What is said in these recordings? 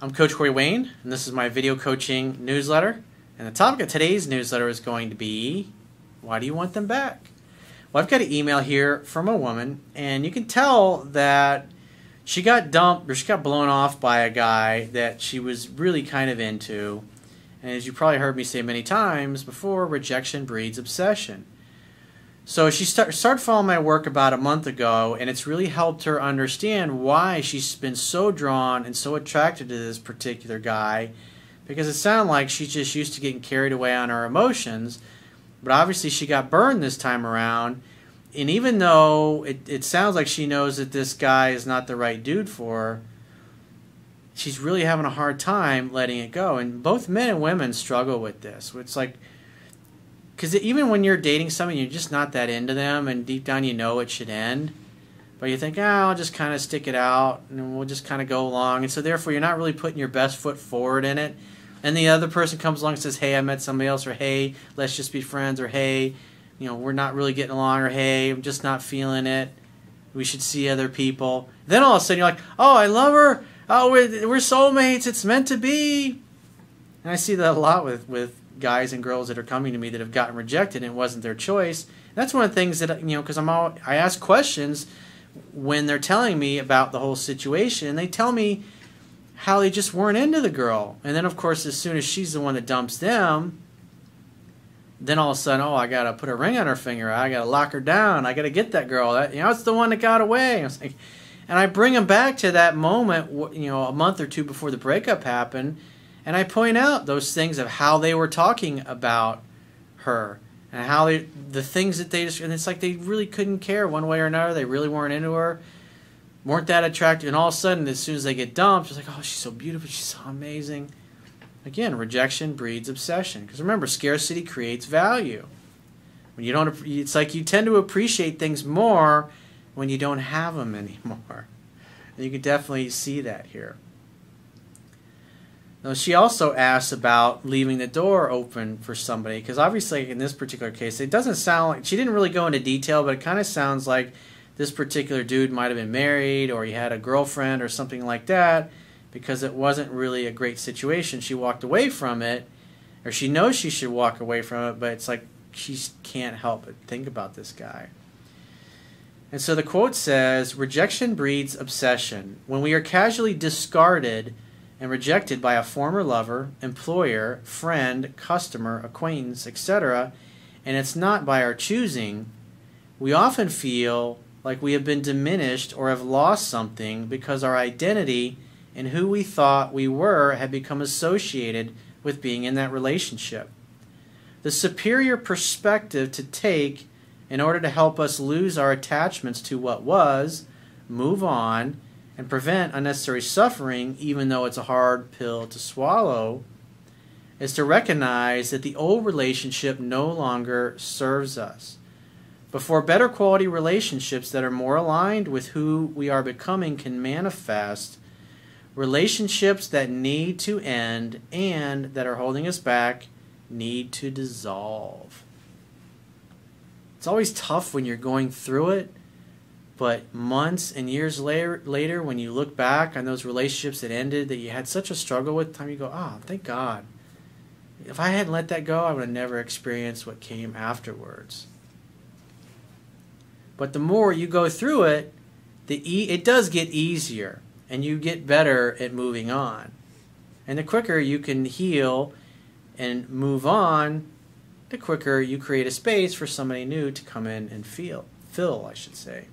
I'm Coach Corey Wayne, and this is my video coaching newsletter. And the topic of today's newsletter is going to be, why do you want them back? Well, I've got an email here from a woman, and you can tell that she got dumped, or she got blown off by a guy that she was really kind of into. And as you probably heard me say many times before, rejection breeds obsession. So she started following my work about a month ago, and it's really helped her understand why she's been so drawn and so attracted to this particular guy, because it sounded like she's just used to getting carried away on her emotions, but obviously she got burned this time around, and even though it sounds like she knows that this guy is not the right dude for her, she's really having a hard time letting it go. And both men and women struggle with this. It's like, because even when you're dating someone, you're just not that into them, and deep down you know it should end. But you think, I'll just kind of stick it out, and we'll just kind of go along. And so therefore, you're not really putting your best foot forward in it. And the other person comes along and says, hey, I met somebody else, or hey, let's just be friends, or hey, we're not really getting along, or hey, I'm just not feeling it. We should see other people. Then all of a sudden, you're like, oh, I love her. Oh, we're soulmates. It's meant to be. And I see that a lot with guys and girls that are coming to me that have gotten rejected and it wasn't their choice. That's one of the things that, because I ask questions when they're telling me about the whole situation, and they tell me how they just weren't into the girl. And then, of course, as soon as she's the one that dumps them, then all of a sudden, I got to put a ring on her finger. I got to lock her down. I got to get that girl. It's the one that got away. And I bring them back to that moment, a month or two before the breakup happened, and I point out those things of how they were talking about her and how the things that they just, and it's like they really couldn't care one way or another. They really weren't into her, weren't that attractive, and all of a sudden, as soon as they get dumped, it's like, oh, she's so beautiful, she's so amazing. Again, rejection breeds obsession. Because remember, scarcity creates value. When you don't, it's like you tend to appreciate things more when you don't have them anymore. And you can definitely see that here. Now, she also asks about leaving the door open for somebody, because obviously in this particular case, it doesn't sound like, she didn't really go into detail, but it kind of sounds like this particular dude might have been married, or he had a girlfriend or something like that, because it wasn't really a great situation. She walked away from it, or she knows she should walk away from it, but it's like she can't help but think about this guy. And so the quote says, rejection breeds obsession. When we are casually discarded and rejected by a former lover, employer, friend, customer, acquaintance, etc., and it's not by our choosing, we often feel like we have been diminished or have lost something because our identity and who we thought we were had become associated with being in that relationship. The superior perspective to take in order to help us lose our attachments to what was, move on, and prevent unnecessary suffering, even though it's a hard pill to swallow, is to recognize that the old relationship no longer serves us. Before better quality relationships that are more aligned with who we are becoming can manifest, relationships that need to end and that are holding us back need to dissolve. It's always tough when you're going through it, but months and years later, when you look back on those relationships that ended, that you had such a struggle with, you go, thank God. If I hadn't let that go, I would have never experienced what came afterwards. But the more you go through it, it does get easier, and you get better at moving on. And the quicker you can heal and move on, the quicker you create a space for somebody new to come in and fill, I should say.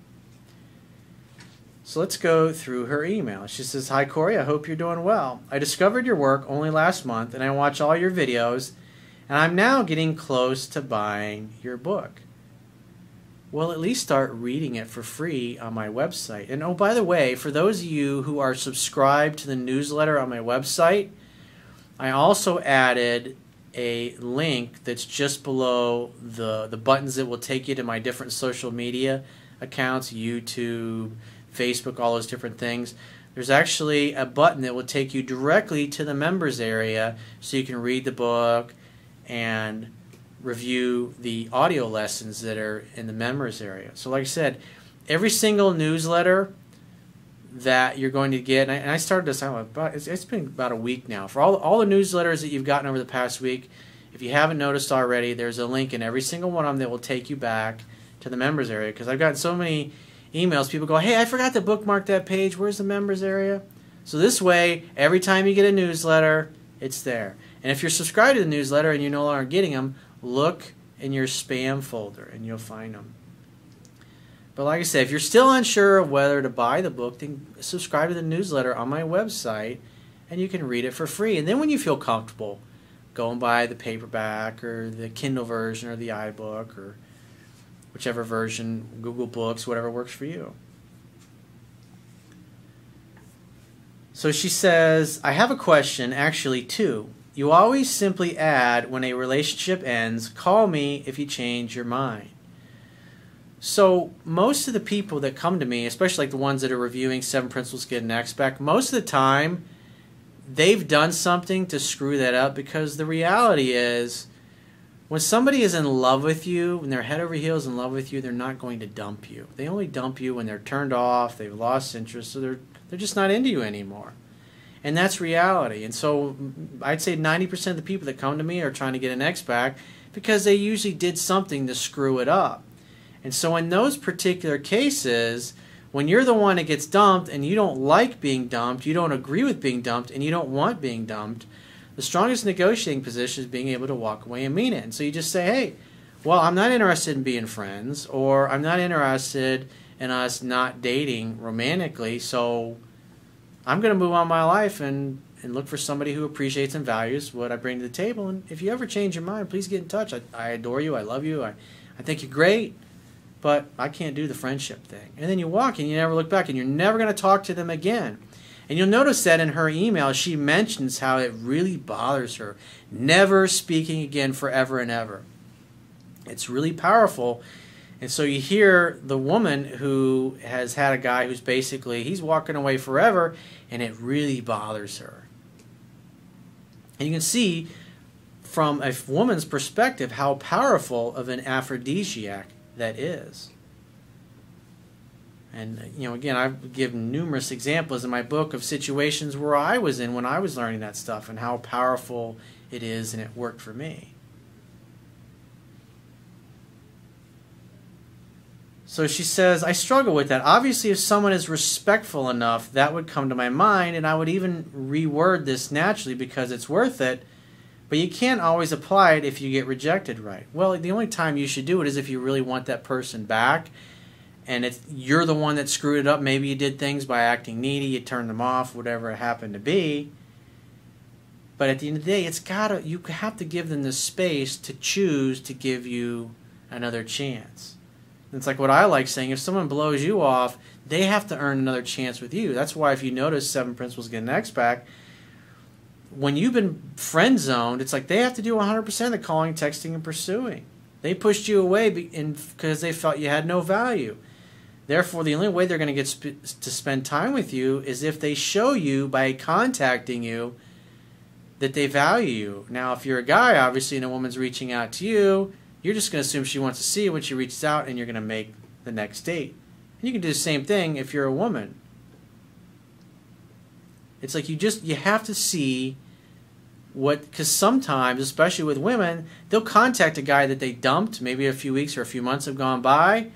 So let's go through her email. She says, hi Corey, I hope you're doing well. I discovered your work only last month, and I watch all your videos, and I'm now getting close to buying your book. Well, at least start reading it for free on my website. And oh, by the way, for those of you who are subscribed to the newsletter on my website, I also added a link that's just below the buttons that will take you to my different social media accounts, YouTube, Facebook, all those different things. There's actually a button that will take you directly to the members area so you can read the book and review the audio lessons that are in the members area. So like I said, every single newsletter that you're going to get, and I started this, it's been about a week now. For all the newsletters that you've gotten over the past week, if you haven't noticed already, there's a link in every single one of them that will take you back to the members area. Because I've gotten so many emails, people go, hey, I forgot to bookmark that page. Where's the members area? So this way, every time you get a newsletter, it's there. And if you're subscribed to the newsletter and you're no longer getting them, look in your spam folder and you'll find them. But like I said, if you're still unsure of whether to buy the book, then subscribe to the newsletter on my website and you can read it for free. And then when you feel comfortable, go and buy the paperback or the Kindle version or the iBook or whichever version, Google Books, whatever works for you. So she says, I have a question, actually two. You always simply add, when a relationship ends, call me if you change your mind. So most of the people that come to me, especially like the ones that are reviewing 7 Principles to Get an Ex Back, most of the time they've done something to screw that up, because the reality is when somebody is in love with you, when they're head over heels in love with you, they're not going to dump you. They only dump you when they're turned off, they've lost interest, so they're just not into you anymore. And that's reality. And so I'd say 90% of the people that come to me are trying to get an ex back because they usually did something to screw it up. And so in those particular cases, when you're the one that gets dumped and you don't like being dumped, you don't agree with being dumped, and you don't want being dumped, the strongest negotiating position is being able to walk away and mean it. And so you just say, hey, well, I'm not interested in being friends, or I'm not interested in us not dating romantically, so I'm going to move on my life and look for somebody who appreciates and values what I bring to the table. And if you ever change your mind, please get in touch. I adore you. I love you. I think you're great. But I can't do the friendship thing. And then you walk and you never look back, and you're never going to talk to them again. And you'll notice that in her email, she mentions how it really bothers her. Never speaking again forever and ever. It's really powerful. And so you hear the woman who has had a guy who's basically, he's walking away forever, and it really bothers her. And you can see from a woman's perspective how powerful of an aphrodisiac that is. And, you know, again, I've given numerous examples in my book of situations where I was in when I was learning that stuff and how powerful it is, and it worked for me. So she says, I struggle with that. Obviously, if someone is respectful enough, that would come to my mind, and I would even reword this naturally because it's worth it. But you can't always apply it if you get rejected right. Well, the only time you should do it is if you really want that person back, and you're the one that screwed it up. Maybe you did things by acting needy, you turned them off, whatever it happened to be. But at the end of the day, you have to give them the space to choose to give you another chance. It's like what I like saying, if someone blows you off, they have to earn another chance with you. That's why if you notice 7 Principles to Get an Ex Back, when you've been friend zoned, it's like they have to do 100% of the calling, texting, and pursuing. They pushed you away because they felt you had no value. Therefore, the only way they're going to get to spend time with you is if they show you by contacting you that they value you. Now, if you're a guy, obviously, and a woman's reaching out to you, you're just going to assume she wants to see you when she reaches out, and you're going to make the next date. And you can do the same thing if you're a woman. It's like you have to see because sometimes, especially with women, they'll contact a guy that they dumped, maybe a few weeks or a few months have gone by,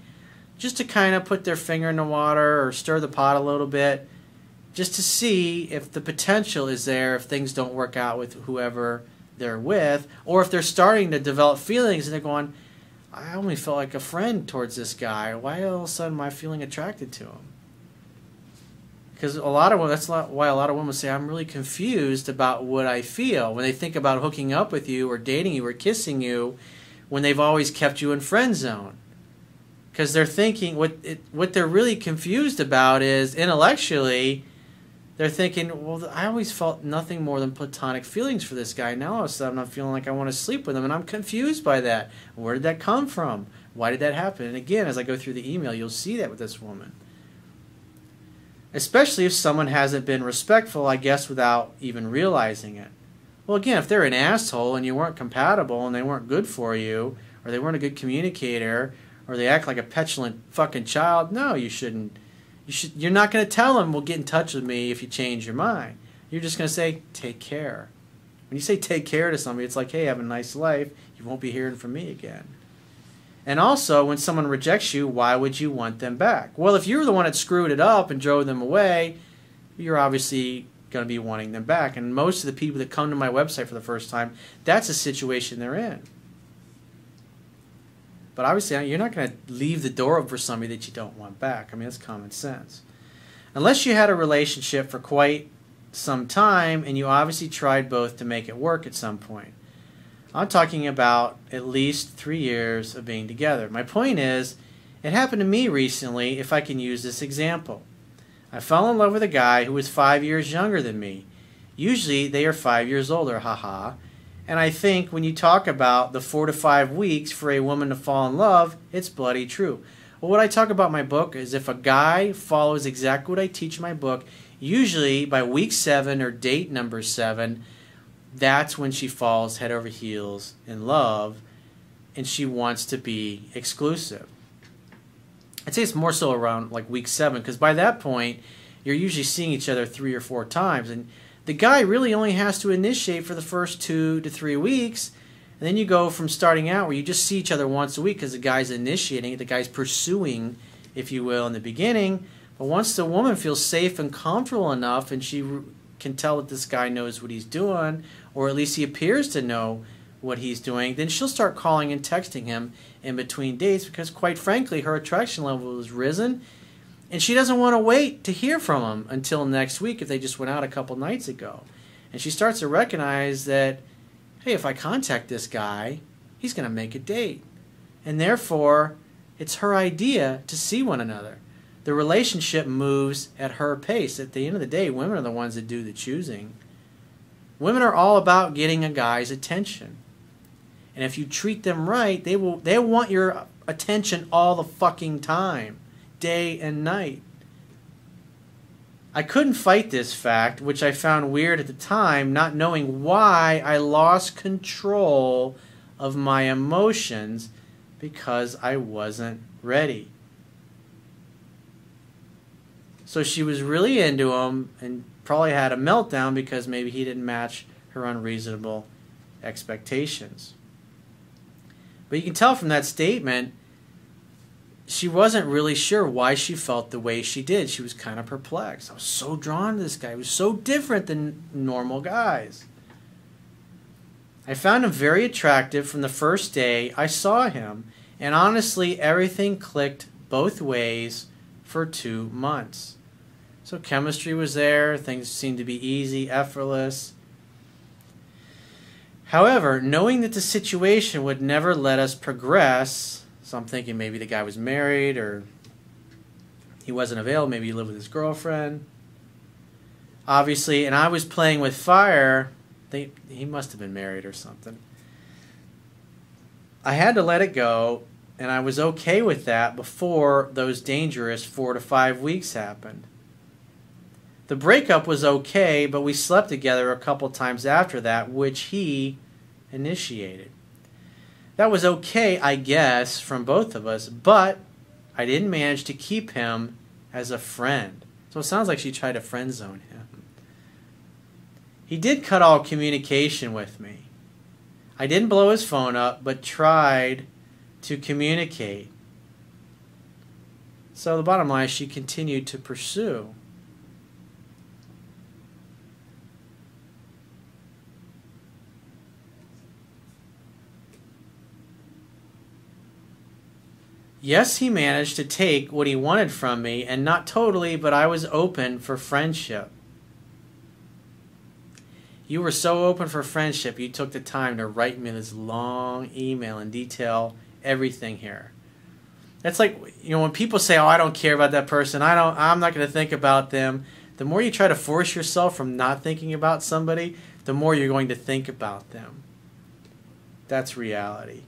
just to kind of put their finger in the water or stir the pot a little bit, just to see if the potential is there if things don't work out with whoever they're with, or if they're starting to develop feelings and they're going, I only felt like a friend towards this guy. Why all of a sudden am I feeling attracted to him? Because that's why a lot of women say, I'm really confused about what I feel when they think about hooking up with you or dating you or kissing you when they've always kept you in friend zone. Because they're thinking, what they're really confused about is, intellectually, they're thinking, well, I always felt nothing more than platonic feelings for this guy. Now all of a sudden I'm feeling like I want to sleep with him, and I'm confused by that. Where did that come from? Why did that happen? And again, as I go through the email, you'll see that with this woman. Especially if someone hasn't been respectful, I guess, without even realizing it. Well, again, if they're an asshole and you weren't compatible and they weren't good for you, or they weren't a good communicator, or they act like a petulant fucking child, no, you shouldn't You're not going to tell them, well, get in touch with me if you change your mind. You're just going to say, take care. When you say take care to somebody, it's like, hey, have a nice life. You won't be hearing from me again. And also, when someone rejects you, why would you want them back? Well, if you're the one that screwed it up and drove them away, you're obviously going to be wanting them back. And most of the people that come to my website for the first time, that's a situation they're in. But obviously, you're not going to leave the door open for somebody that you don't want back. I mean, that's common sense. Unless you had a relationship for quite some time and you obviously tried both to make it work at some point. I'm talking about at least 3 years of being together. My point is, it happened to me recently, if I can use this example. I fell in love with a guy who was 5 years younger than me. Usually they are 5 years older, haha. And I think when you talk about the 4 to 5 weeks for a woman to fall in love, it's bloody true. Well, what I talk about in my book is if a guy follows exactly what I teach in my book, usually by week 7 or date number 7, that's when she falls head over heels in love and she wants to be exclusive. I'd say it's more so around like week 7 because by that point you're usually seeing each other 3 or 4 times and the guy really only has to initiate for the first 2 to 3 weeks and then you go from starting out where you just see each other once a week because the guy's initiating, the guy's pursuing, if you will, in the beginning. But once the woman feels safe and comfortable enough and she can tell that this guy knows what he's doing, or at least he appears to know what he's doing, then she'll start calling and texting him in between dates because, quite frankly, her attraction level has risen, and she doesn't want to wait to hear from him until next week if they just went out a couple nights ago. And she starts to recognize that, hey, if I contact this guy, he's going to make a date. And therefore, it's her idea to see one another. The relationship moves at her pace. At the end of the day, women are the ones that do the choosing. Women are all about getting a guy's attention. And if you treat them right, they want your attention all the fucking time, day and night. I couldn't fight this fact, which I found weird at the time, not knowing why I lost control of my emotions because I wasn't ready. So she was really into him and probably had a meltdown because maybe he didn't match her unreasonable expectations. But you can tell from that statement, she wasn't really sure why she felt the way she did. She was kind of perplexed. I was so drawn to this guy. He was so different than normal guys. I found him very attractive from the first day I saw him, and honestly, everything clicked both ways for 2 months. So chemistry was there, things seemed to be easy, effortless. However, knowing that the situation would never let us progress, so I'm thinking maybe the guy was married or he wasn't available, maybe he lived with his girlfriend. Obviously, and I was playing with fire, he must have been married or something. I had to let it go, and I was okay with that before those dangerous 4 to 5 weeks happened. The breakup was okay, but we slept together a couple times after that, which he initiated. That was okay, I guess, from both of us, but I didn't manage to keep him as a friend. So it sounds like she tried to friend zone him. He did cut all communication with me. I didn't blow his phone up, but tried to communicate. So the bottom line is she continued to pursue. Yes, he managed to take what he wanted from me, and not totally, but I was open for friendship. You were so open for friendship, you took the time to write me this long email and detail everything here. That's like, you know, when people say, oh, I don't care about that person, I'm not going to think about them. The more you try to force yourself from not thinking about somebody, the more you're going to think about them. That's reality.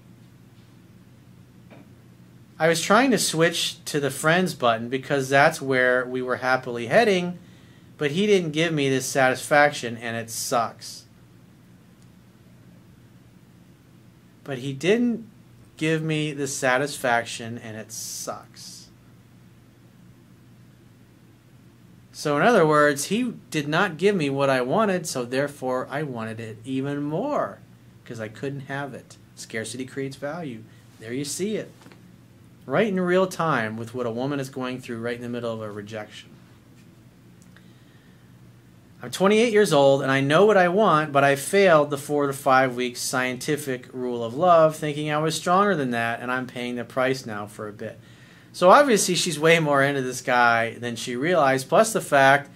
I was trying to switch to the friends button because that's where we were happily heading, but he didn't give me this satisfaction, and it sucks. But he didn't give me the satisfaction, and it sucks. So in other words, he did not give me what I wanted, so therefore I wanted it even more because I couldn't have it. Scarcity creates value. There you see it. Right in real time with what a woman is going through right in the middle of a rejection. I'm 28 years old and I know what I want, but I failed the 4 to 5 weeks scientific rule of love, thinking I was stronger than that, and I'm paying the price now for a bit. So obviously she's way more into this guy than she realized, plus the fact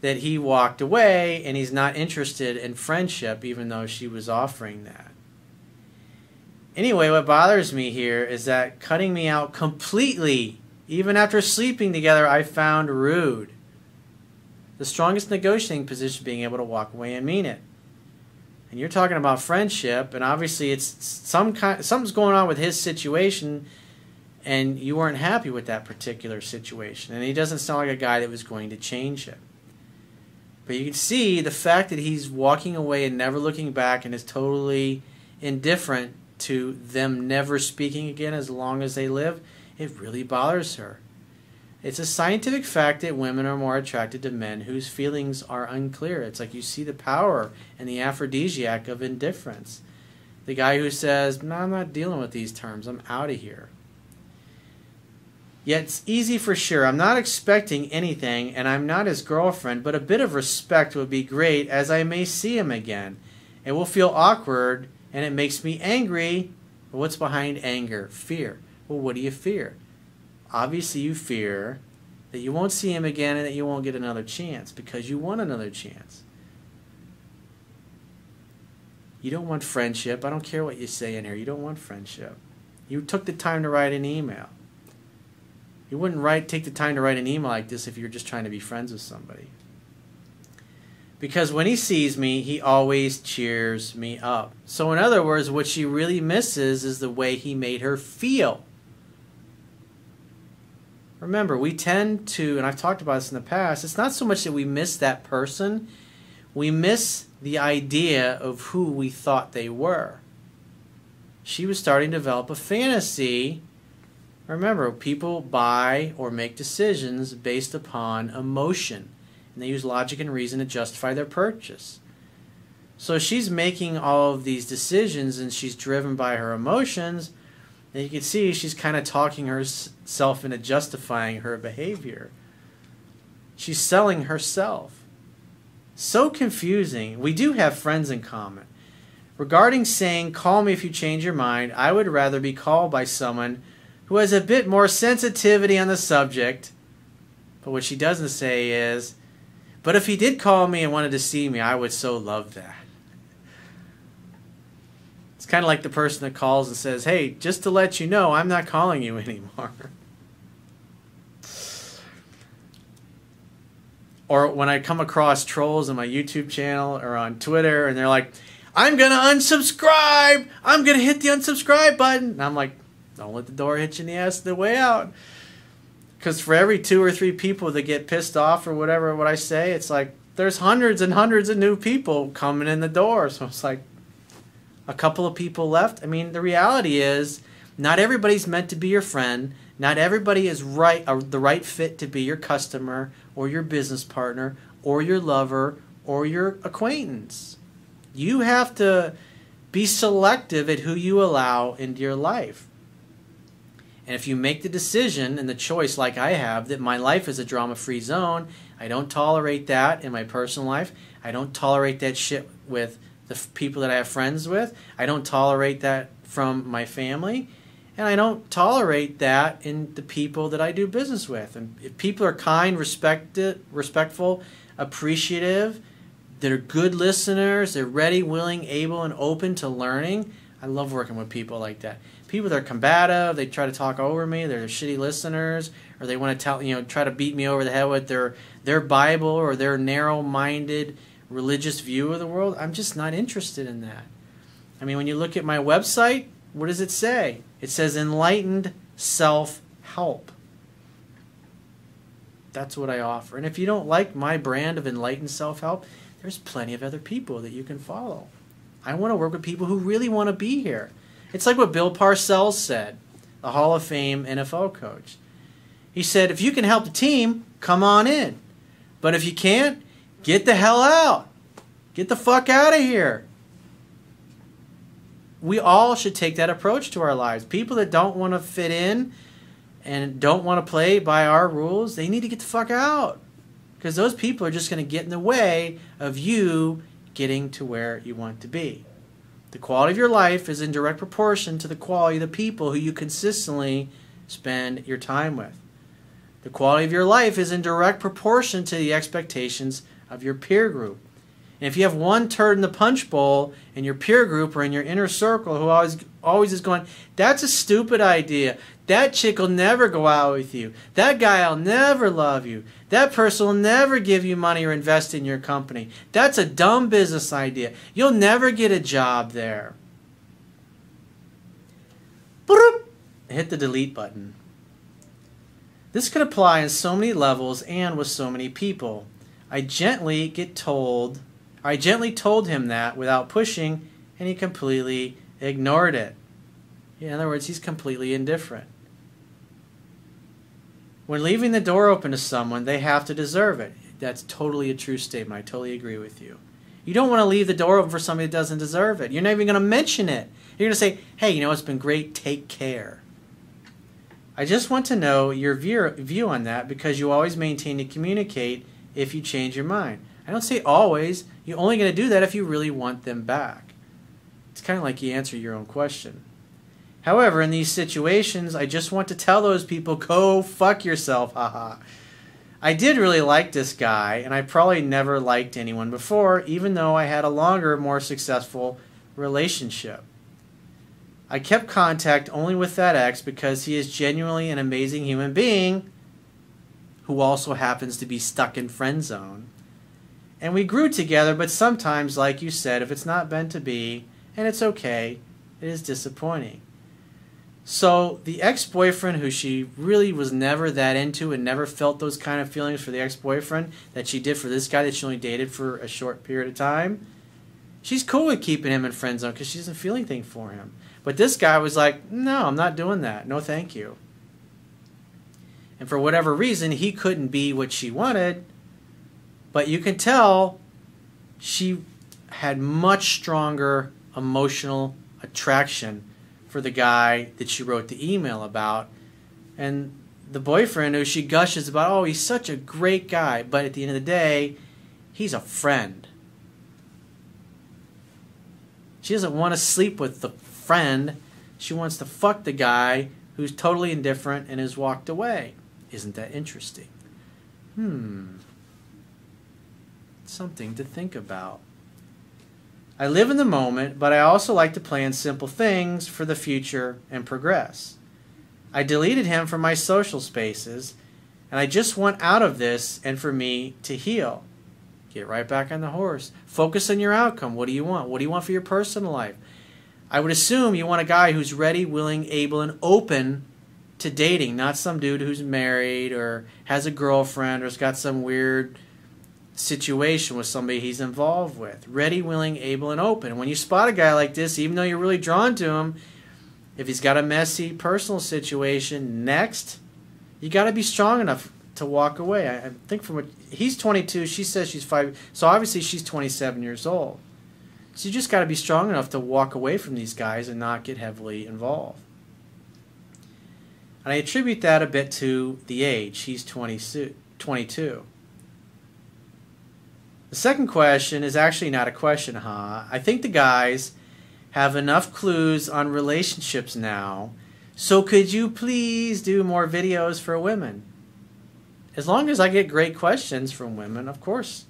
that he walked away and he's not interested in friendship even though she was offering that. Anyway, what bothers me here is that cutting me out completely, even after sleeping together, I found rude. The strongest negotiating position being able to walk away and mean it. And you're talking about friendship, and obviously it's something's going on with his situation, and you weren't happy with that particular situation. And he doesn't sound like a guy that was going to change it. But you can see the fact that he's walking away and never looking back and is totally indifferent to them never speaking again as long as they live, it really bothers her. It's a scientific fact that women are more attracted to men whose feelings are unclear. It's like you see the power and the aphrodisiac of indifference. The guy who says, no, I'm not dealing with these terms, I'm out of here. Yet it's easy for sure. I'm not expecting anything, and I'm not his girlfriend, but a bit of respect would be great, as I may see him again. It will feel awkward, and it makes me angry. But what's behind anger? Fear. Well, what do you fear? Obviously, you fear that you won't see him again and that you won't get another chance because you want another chance. You don't want friendship. I don't care what you say in here. You don't want friendship. You took the time to write an email. You wouldn't take the time to write an email like this if you're just trying to be friends with somebody. Because when he sees me, he always cheers me up. So in other words, what she really misses is the way he made her feel. Remember, we tend to, and I've talked about this in the past, it's not so much that we miss that person, we miss the idea of who we thought they were. She was starting to develop a fantasy. Remember, people buy or make decisions based upon emotion, and they use logic and reason to justify their purchase. So she's making all of these decisions, and she's driven by her emotions, and you can see she's kind of talking herself into justifying her behavior. She's selling herself. So confusing. We do have friends in common. Regarding saying, call me if you change your mind, I would rather be called by someone who has a bit more sensitivity on the subject. But what she doesn't say is, but if he did call me and wanted to see me, I would so love that. It's kind of like the person that calls and says, hey, just to let you know, I'm not calling you anymore. Or when I come across trolls on my YouTube channel or on Twitter, and they're like, I'm going to unsubscribe. I'm going to hit the unsubscribe button. And I'm like, don't let the door hit you in the ass the way out. Because for every 2 or 3 people that get pissed off or whatever what I say, it's like there's hundreds and hundreds of new people coming in the door. So it's like a couple of people left. I mean, the reality is not everybody's meant to be your friend. Not everybody is the right fit to be your customer or your business partner or your lover or your acquaintance. You have to be selective at who you allow into your life. And if you make the decision and the choice like I have that my life is a drama-free zone, I don't tolerate that in my personal life. I don't tolerate that shit with the people that I have friends with. I don't tolerate that from my family. And I don't tolerate that in the people that I do business with. And if people are kind, respectful, appreciative, that are good listeners, they're ready, willing, able, and open to learning, I love working with people like that. People that are combative, they try to talk over me, they're shitty listeners, or they want to try to beat me over the head with their Bible or their narrow-minded religious view of the world. I'm just not interested in that. I mean, when you look at my website, what does it say? It says enlightened self-help. That's what I offer. And if you don't like my brand of enlightened self-help, there's plenty of other people that you can follow. I want to work with people who really want to be here. It's like what Bill Parcells said, the Hall of Fame NFL coach. He said, if you can help the team, come on in. But if you can't, get the hell out. Get the fuck out of here. We all should take that approach to our lives. People that don't want to fit in and don't want to play by our rules, they need to get the fuck out. Because those people are just going to get in the way of you getting to where you want to be. The quality of your life is in direct proportion to the quality of the people who you consistently spend your time with. The quality of your life is in direct proportion to the expectations of your peer group. And if you have one turd in the punch bowl in your peer group or in your inner circle who always is going, that's a stupid idea. That chick will never go out with you. That guy will never love you. That person will never give you money or invest in your company. That's a dumb business idea. You'll never get a job there. Hit the delete button. This could apply on so many levels and with so many people. I gently told him that without pushing, and he completely ignored it. In other words, he's completely indifferent. When leaving the door open to someone, they have to deserve it. That's totally a true statement. I totally agree with you. You don't want to leave the door open for somebody that doesn't deserve it. You're not even going to mention it. You're going to say, hey, you know, it's been great. Take care. I just want to know your view on that because you always maintain to communicate if you change your mind. I don't say always. You're only going to do that if you really want them back. It's kind of like you answer your own question. However, in these situations, I just want to tell those people, go fuck yourself, haha. I did really like this guy, and I probably never liked anyone before, even though I had a longer, more successful relationship. I kept contact only with that ex because he is genuinely an amazing human being who also happens to be stuck in friend zone. And we grew together, but sometimes, like you said, if it's not meant to be, and it's okay, it is disappointing. So the ex-boyfriend who she really was never that into and never felt those kind of feelings for the ex-boyfriend that she did for this guy that she only dated for a short period of time, she's cool with keeping him in friend zone because she doesn't feel anything for him. But this guy was like, no, I'm not doing that. No, thank you. And for whatever reason, he couldn't be what she wanted, but you can tell she had much stronger emotional attraction for the guy that she wrote the email about. And the boyfriend who she gushes about, oh, he's such a great guy, but at the end of the day, he's a friend. She doesn't want to sleep with the friend. She wants to fuck the guy who's totally indifferent and has walked away. Isn't that interesting? Something to think about. I live in the moment, but I also like to plan simple things for the future and progress. I deleted him from my social spaces, and I just want out of this and for me to heal. Get right back on the horse. Focus on your outcome. What do you want? What do you want for your personal life? I would assume you want a guy who's ready, willing, able, and open to dating, not some dude who's married or has a girlfriend or has got some weird situation with somebody he's involved with. Ready, willing, able, and open. And when you spot a guy like this, even though you're really drawn to him, if he's got a messy personal situation next, you got to be strong enough to walk away. I think from what he's 22, she says she's 5, so obviously she's 27 years old. So you just got to be strong enough to walk away from these guys and not get heavily involved. And I attribute that a bit to the age. He's 22. The second question is actually not a question, I think the guys have enough clues on relationships now, so could you please do more videos for women? As long as I get great questions from women, of course.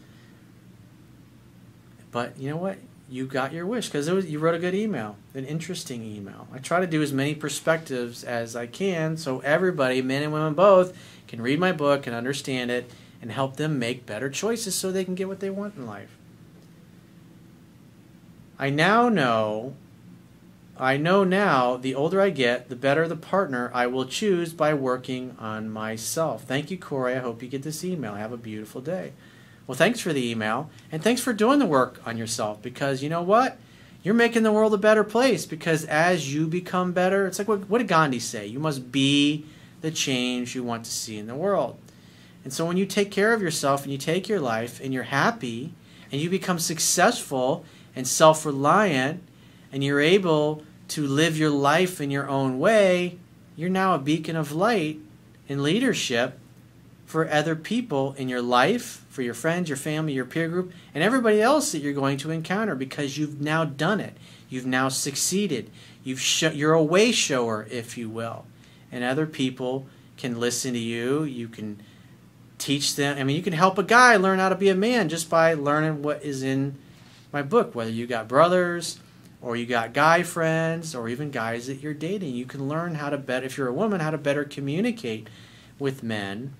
But you know what? You got your wish because you wrote a good email, an interesting email. I try to do as many perspectives as I can so everybody, men and women both, can read my book and understand it and help them make better choices so they can get what they want in life. I know now, the older I get, the better the partner I will choose by working on myself. Thank you, Corey. I hope you get this email. Have a beautiful day. Well, thanks for the email, and thanks for doing the work on yourself because you know what? You're making the world a better place because as you become better, it's like what did Gandhi say? You must be the change you want to see in the world. And so when you take care of yourself and you take your life and you're happy and you become successful and self-reliant and you're able to live your life in your own way, you're now a beacon of light in leadership for other people in your life, for your friends, your family, your peer group, and everybody else that you're going to encounter, because you've now done it. You've now succeeded. You're a way shower, if you will. And other people can listen to you. You can teach them. I mean, you can help a guy learn how to be a man just by learning what is in my book. Whether you got brothers or you got guy friends or even guys that you're dating, you can learn how to better, if you're a woman, how to better communicate with men.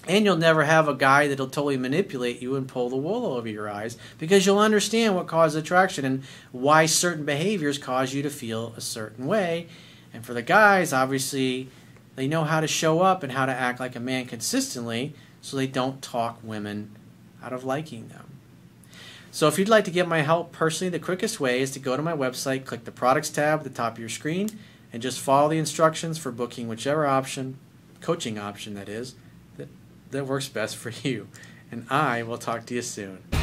And you'll never have a guy that'll totally manipulate you and pull the wool over your eyes, because you'll understand what causes attraction and why certain behaviors cause you to feel a certain way. And for the guys, obviously, they know how to show up and how to act like a man consistently, so they don't talk women out of liking them. So if you'd like to get my help personally, the quickest way is to go to my website, click the products tab at the top of your screen, and just follow the instructions for booking whichever option, coaching option that is, that works best for you. And I will talk to you soon.